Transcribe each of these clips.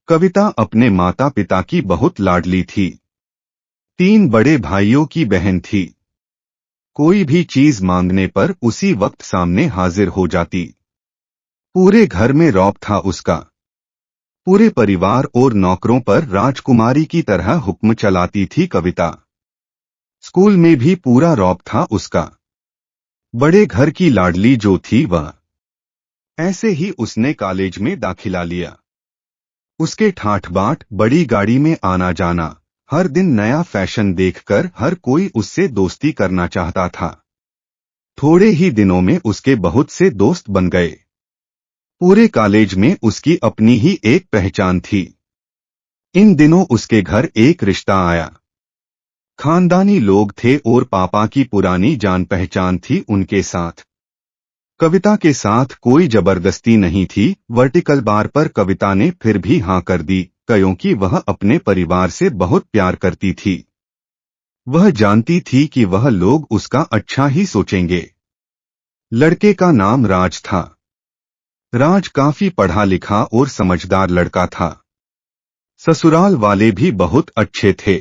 कविता अपने माता पिता की बहुत लाडली थी। 3 बड़े भाइयों की बहन थी। कोई भी चीज मांगने पर उसी वक्त सामने हाजिर हो जाती। पूरे घर में रौब था उसका। पूरे परिवार और नौकरों पर राजकुमारी की तरह हुक्म चलाती थी कविता। स्कूल में भी पूरा रौब था उसका। बड़े घर की लाडली जो थी वह। ऐसे ही उसने कॉलेज में दाखिला लिया। उसके ठाठ बाट, बड़ी गाड़ी में आना जाना, हर दिन नया फैशन देखकर हर कोई उससे दोस्ती करना चाहता था। थोड़े ही दिनों में उसके बहुत से दोस्त बन गए। पूरे कॉलेज में उसकी अपनी ही एक पहचान थी। इन दिनों उसके घर एक रिश्ता आया। खानदानी लोग थे और पापा की पुरानी जान पहचान थी उनके साथ। कविता के साथ कोई जबरदस्ती नहीं थी। वर्टिकल बार पर कविता ने फिर भी हाँ कर दी, क्योंकि वह अपने परिवार से बहुत प्यार करती थी। वह जानती थी कि वह लोग उसका अच्छा ही सोचेंगे। लड़के का नाम राज था। राज काफी पढ़ा लिखा और समझदार लड़का था। ससुराल वाले भी बहुत अच्छे थे।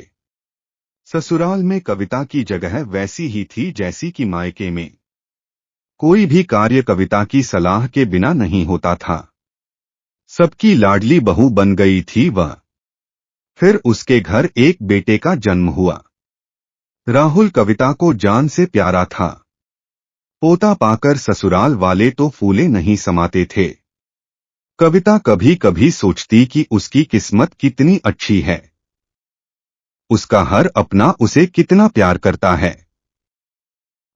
ससुराल में कविता की जगह वैसी ही थी जैसी कि मायके में। कोई भी कार्य कविता की सलाह के बिना नहीं होता था। सबकी लाडली बहू बन गई थी वह। फिर उसके घर एक बेटे का जन्म हुआ। राहुल कविता को जान से प्यारा था। पोता पाकर ससुराल वाले तो फूले नहीं समाते थे। कविता कभी कभी सोचती कि उसकी किस्मत कितनी अच्छी है। उसका हर अपना उसे कितना प्यार करता है।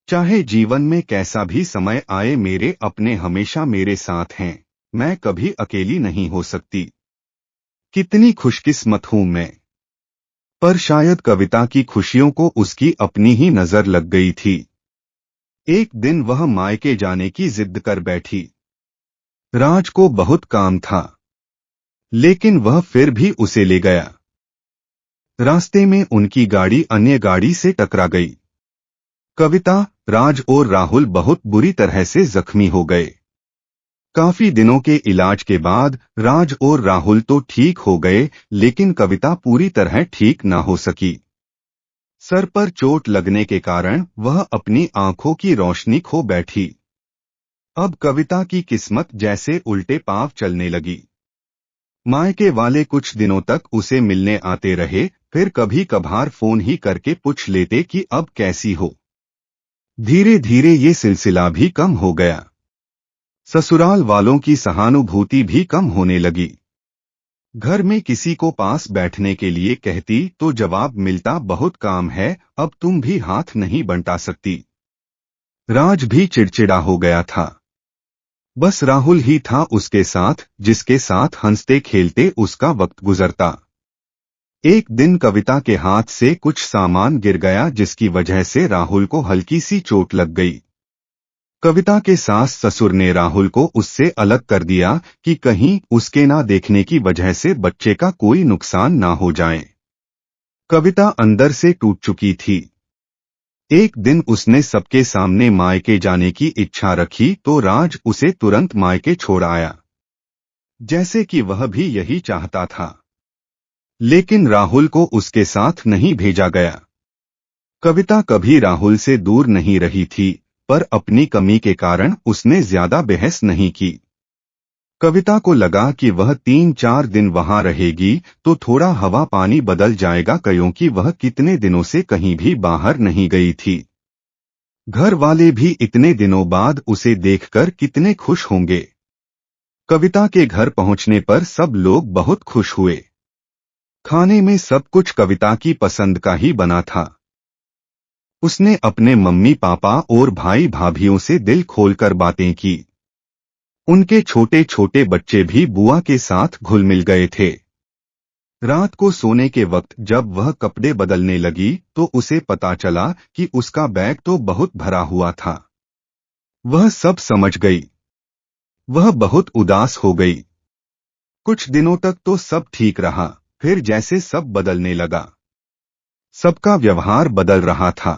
चाहे जीवन में कैसा भी समय आए, मेरे अपने हमेशा मेरे साथ हैं। मैं कभी अकेली नहीं हो सकती। कितनी खुशकिस्मत हूं मैं। पर शायद कविता की खुशियों को उसकी अपनी ही नजर लग गई थी। एक दिन वह मायके जाने की जिद कर बैठी। राज को बहुत काम था, लेकिन वह फिर भी उसे ले गया। रास्ते में उनकी गाड़ी अन्य गाड़ी से टकरा गई। कविता, राज और राहुल बहुत बुरी तरह से जख्मी हो गए। काफी दिनों के इलाज के बाद राज और राहुल तो ठीक हो गए, लेकिन कविता पूरी तरह ठीक न हो सकी। सर पर चोट लगने के कारण वह अपनी आंखों की रोशनी खो बैठी। अब कविता की किस्मत जैसे उल्टे पांव चलने लगी। मायके वाले कुछ दिनों तक उसे मिलने आते रहे, फिर कभी कभार फोन ही करके पूछ लेते कि अब कैसी हो। धीरे धीरे ये सिलसिला भी कम हो गया। ससुराल वालों की सहानुभूति भी कम होने लगी। घर में किसी को पास बैठने के लिए कहती तो जवाब मिलता, बहुत काम है, अब तुम भी हाथ नहीं बंटा सकती। राज भी चिड़चिड़ा हो गया था। बस राहुल ही था उसके साथ, जिसके साथ हंसते खेलते उसका वक्त गुजरता। एक दिन कविता के हाथ से कुछ सामान गिर गया, जिसकी वजह से राहुल को हल्की सी चोट लग गई। कविता के सास ससुर ने राहुल को उससे अलग कर दिया कि कहीं उसके ना देखने की वजह से बच्चे का कोई नुकसान ना हो जाए। कविता अंदर से टूट चुकी थी। एक दिन उसने सबके सामने मायके जाने की इच्छा रखी तो राज उसे तुरंत मायके छोड़ आया, जैसे कि वह भी यही चाहता था। लेकिन राहुल को उसके साथ नहीं भेजा गया। कविता कभी राहुल से दूर नहीं रही थी, पर अपनी कमी के कारण उसने ज्यादा बहस नहीं की। कविता को लगा कि वह 3-4 दिन वहां रहेगी तो थोड़ा हवा पानी बदल जाएगा, क्योंकि वह कितने दिनों से कहीं भी बाहर नहीं गई थी। घर वाले भी इतने दिनों बाद उसे देखकर कितने खुश होंगे। कविता के घर पहुंचने पर सब लोग बहुत खुश हुए। खाने में सब कुछ कविता की पसंद का ही बना था। उसने अपने मम्मी पापा और भाई भाभियों से दिल खोलकर बातें की। उनके छोटे छोटे बच्चे भी बुआ के साथ घुल मिल गए थे। रात को सोने के वक्त जब वह कपड़े बदलने लगी तो उसे पता चला कि उसका बैग तो बहुत भरा हुआ था। वह सब समझ गई। वह बहुत उदास हो गई। कुछ दिनों तक तो सब ठीक रहा, फिर जैसे सब बदलने लगा। सबका व्यवहार बदल रहा था।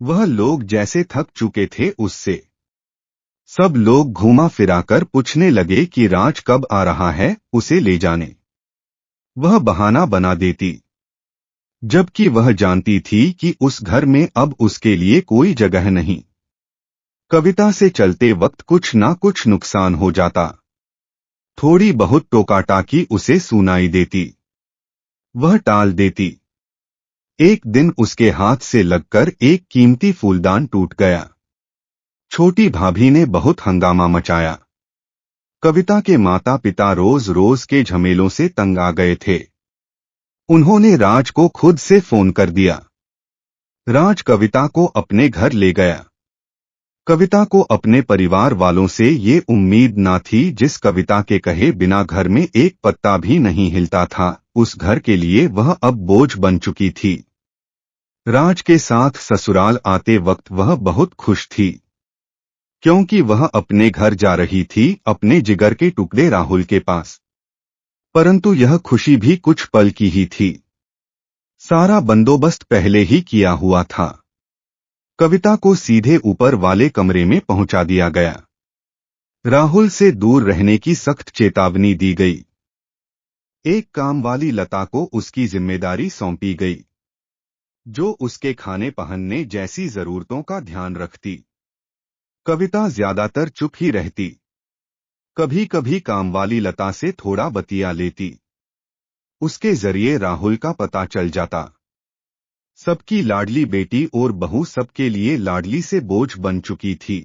वह लोग जैसे थक चुके थे उससे। सब लोग घूमा फिराकर पूछने लगे कि राज कब आ रहा है, उसे ले जाने। वह बहाना बना देती, जबकि वह जानती थी कि उस घर में अब उसके लिए कोई जगह नहीं। कविता से चलते वक्त कुछ ना कुछ नुकसान हो जाता। थोड़ी बहुत टोकाटाकी उसे सुनाई देती, वह टाल देती। एक दिन उसके हाथ से लगकर एक कीमती फूलदान टूट गया। छोटी भाभी ने बहुत हंगामा मचाया। कविता के माता पिता रोज रोज के झमेलों से तंग आ गए थे। उन्होंने राज को खुद से फोन कर दिया। राज कविता को अपने घर ले गया। कविता को अपने परिवार वालों से ये उम्मीद ना थी। जिस कविता के कहे बिना घर में एक पत्ता भी नहीं हिलता था, उस घर के लिए वह अब बोझ बन चुकी थी। राज के साथ ससुराल आते वक्त वह बहुत खुश थी, क्योंकि वह अपने घर जा रही थी, अपने जिगर के टुकड़े राहुल के पास। परंतु यह खुशी भी कुछ पल की ही थी। सारा बंदोबस्त पहले ही किया हुआ था। कविता को सीधे ऊपर वाले कमरे में पहुंचा दिया गया। राहुल से दूर रहने की सख्त चेतावनी दी गई। एक काम वाली लता को उसकी जिम्मेदारी सौंपी गई, जो उसके खाने पहनने जैसी जरूरतों का ध्यान रखती। कविता ज्यादातर चुप ही रहती, कभी कभी काम वाली लता से थोड़ा बतिया लेती। उसके जरिए राहुल का पता चल जाता। सबकी लाडली बेटी और बहू सबके लिए लाडली से बोझ बन चुकी थी।